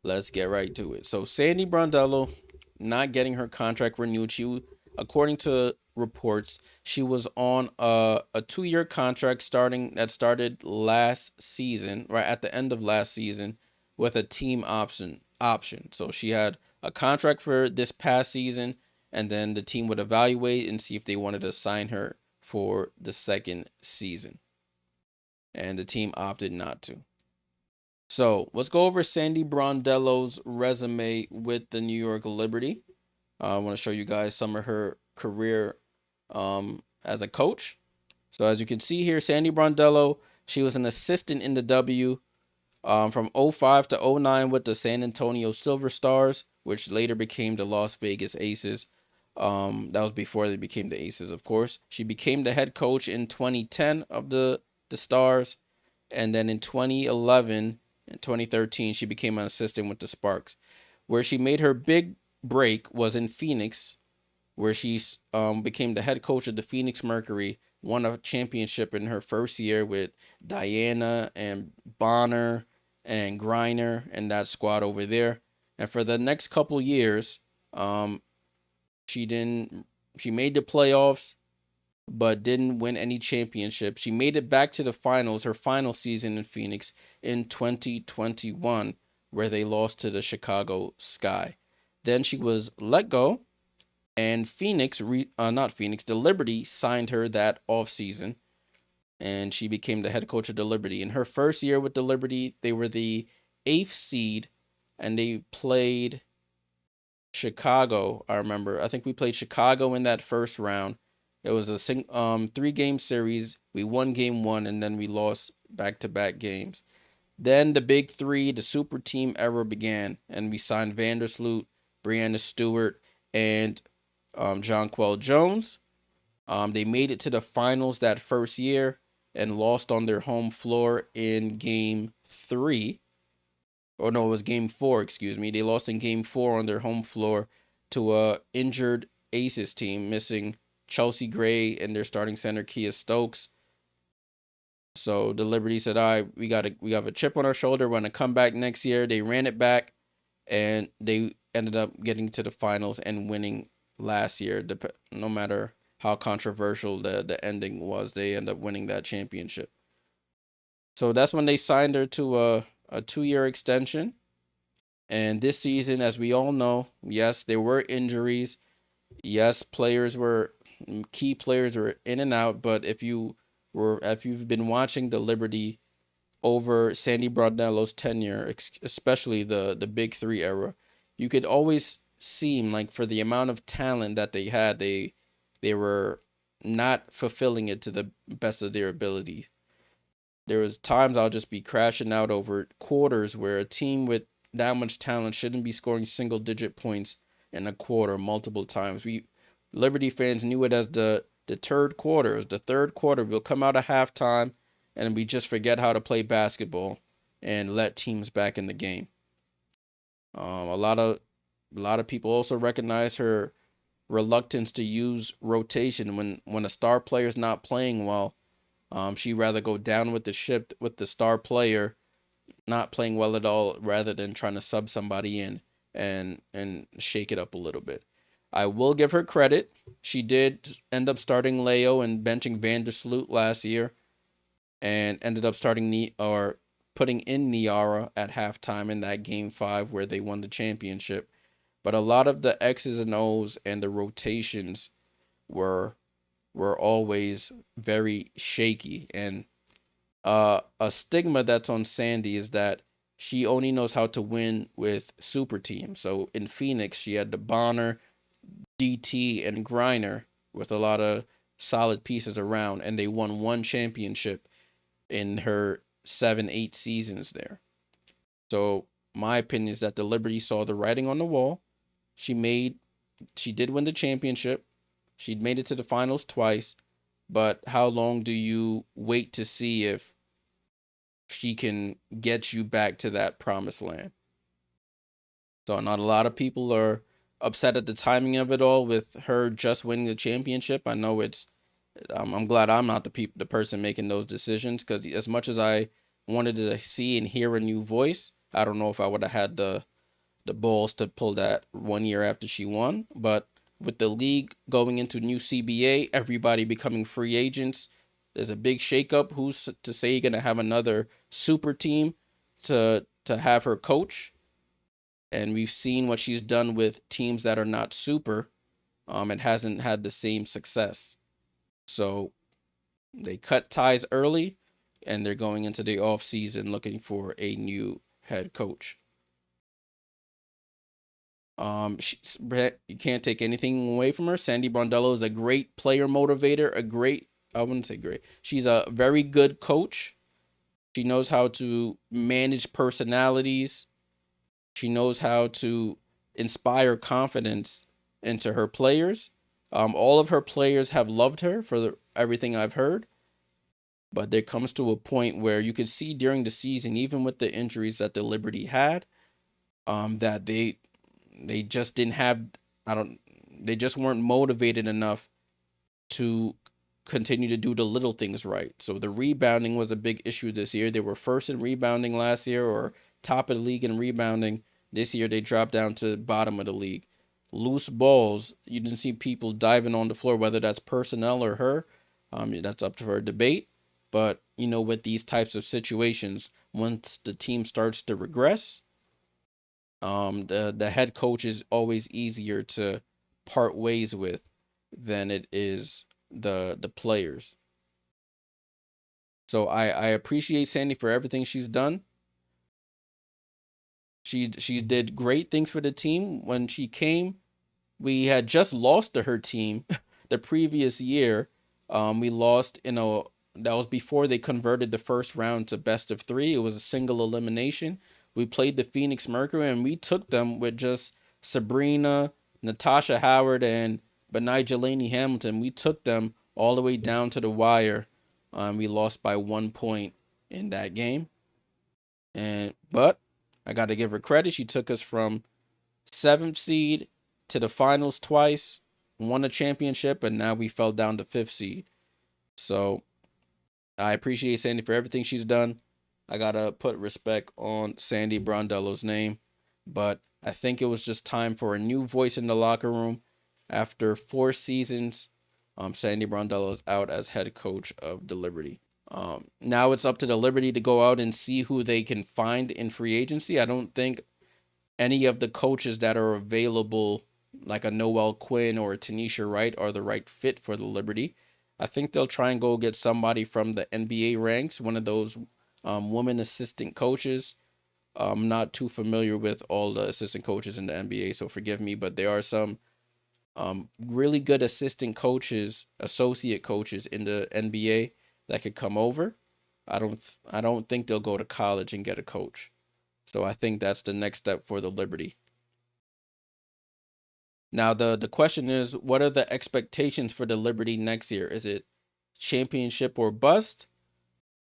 Let's get right to it. So Sandy Brondello not getting her contract renewed. According to reports, she was on a 2-year contract started last season, right at the end of last season, with a team option. So she had a contract for this past season, and then the team would evaluate and see if they wanted to sign her for the second season. And the team opted not to. So let's go over Sandy Brondello's resume with the New York Liberty. I want to show you guys some of her career as a coach. So as you can see here, Sandy Brondello, she was an assistant in the W from '05 to '09 with the San Antonio Silver Stars, which later became the Las Vegas Aces. That was before they became the Aces, of course. She became the head coach in 2010 of the Stars, and then in 2011 and 2013 she became an assistant with the Sparks. Where she made her big break was in Phoenix, where she became the head coach of the Phoenix Mercury, won a championship in her first year with Diana and Bonner and Griner and that squad over there. And for the next couple years, um, she didn't. She made the playoffs, but didn't win any championships. She made it back to the finals, her final season in Phoenix in 2021, where they lost to the Chicago Sky. Then she was let go, and not Phoenix, the Liberty signed her that offseason, and she became the head coach of the Liberty. In her first year with the Liberty, they were the eighth seed, and they played Chicago. I remember. I think we played Chicago in that first round. It was a 3-game series. We won game one, and then we lost back-to-back games. Then the big three, the super team era began, and we signed Vandersloot, Brianna Stewart, and Jonquel Jones. They made it to the finals that first year and lost on their home floor in game three. Or no, it was game four, excuse me. They lost in game four on their home floor to a injured Aces team, missing Chelsea Gray and their starting center Kia Stokes. So the Liberty said, "All right, we have a chip on our shoulder. We're gonna come back next year." They ran it back, and they ended up getting to the finals and winning last year. No matter how controversial the ending was, they end up winning that championship. So that's when they signed her to a 2-year extension. And this season, as we all know, yes, there were injuries. Yes, key players were in and out. But if you've been watching the Liberty over Sandy Brondello's tenure, especially the Big Three era, you could always seem like for the amount of talent that they had, they were not fulfilling it to the best of their ability. There was times I'll just be crashing out over quarters where a team with that much talent shouldn't be scoring single digit points in a quarter multiple times. We Liberty fans knew it as the third quarter. It was the third quarter. We'll come out of halftime and we just forget how to play basketball and let teams back in the game. A lot of people also recognize her reluctance to use rotation when a star player is not playing well. She'd rather go down with the ship with the star player not playing well at all rather than trying to sub somebody in and shake it up a little bit. I will give her credit. She did end up starting Leo and benching Vandersloot last year and ended up putting in Niara at halftime in that game 5 where they won the championship. But a lot of the X's and O's and the rotations were always very shaky. And a stigma that's on Sandy is that she only knows how to win with super teams. So in Phoenix, she had the Bonner, DT, and Griner with a lot of solid pieces around, and they won one championship in her 7-8 seasons there. So my opinion is that the Liberty saw the writing on the wall. She did win the championship. She'd made it to the finals twice, but how long do you wait to see if she can get you back to that promised land? So not a lot of people are upset at the timing of it all with her just winning the championship. I know I'm glad I'm not the person making those decisions, because as much as I wanted to see and hear a new voice, I don't know if I would have had the balls to pull that 1 year after she won. But with the league going into new CBA, everybody becoming free agents, there's a big shakeup. Who's to say you're gonna have another super team to have her coach? And we've seen what she's done with teams that are not super. It hasn't had the same success. So they cut ties early, and they're going into the off season looking for a new head coach. You can't take anything away from her. Sandy Brondello is a great player motivator, I wouldn't say great. She's a very good coach. She knows how to manage personalities. She knows how to inspire confidence into her players. All of her players have loved her for everything I've heard. But there comes to a point where you can see during the season, even with the injuries that the Liberty had, that they just didn't have I don't they just weren't motivated enough to continue to do the little things right. So the rebounding was a big issue this year. They were first in rebounding last year, or top of the league in rebounding. This year they dropped down to bottom of the league. Loose balls, you didn't see people diving on the floor, whether that's personnel or her. That's up to her debate. But with these types of situations, once the team starts to regress, the head coach is always easier to part ways with than it is the players. So I appreciate Sandy for everything she's done. She did great things for the team. When she came, we had just lost to her team the previous year. We lost that was before they converted the first round to best of three. It was a single elimination. We played the Phoenix Mercury, and we took them with just Sabrina, Natasha Howard, and Benai Jelani Hamilton. We took them all the way down to the wire. We lost by 1 point in that game. But I got to give her credit. She took us from 7th seed to the finals twice, won a championship, and now we fell down to 5th seed. So I appreciate Sandy for everything she's done. I gotta put respect on Sandy Brondello's name, but I think it was just time for a new voice in the locker room. After 4 seasons, Sandy Brondello is out as head coach of the Liberty. Now it's up to the Liberty to go out and see who they can find in free agency. I don't think any of the coaches that are available, like a Noel Quinn or a Tanisha Wright, are the right fit for the Liberty. I think they'll try and go get somebody from the NBA ranks, one of those women assistant coaches. I'm not too familiar with all the assistant coaches in the NBA, so forgive me, but there are some really good assistant coaches, associate coaches in the NBA that could come over. I don't think they'll go to college and get a coach. So I think that's the next step for the Liberty. Now the question is, what are the expectations for the Liberty next year? Is it championship or bust?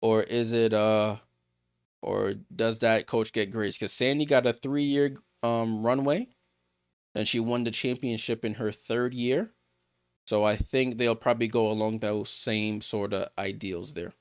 Or is it or does that coach get grace? Because Sandy got a 3-year runway, and she won the championship in her 3rd year. So I think they'll probably go along those same sort of ideals there.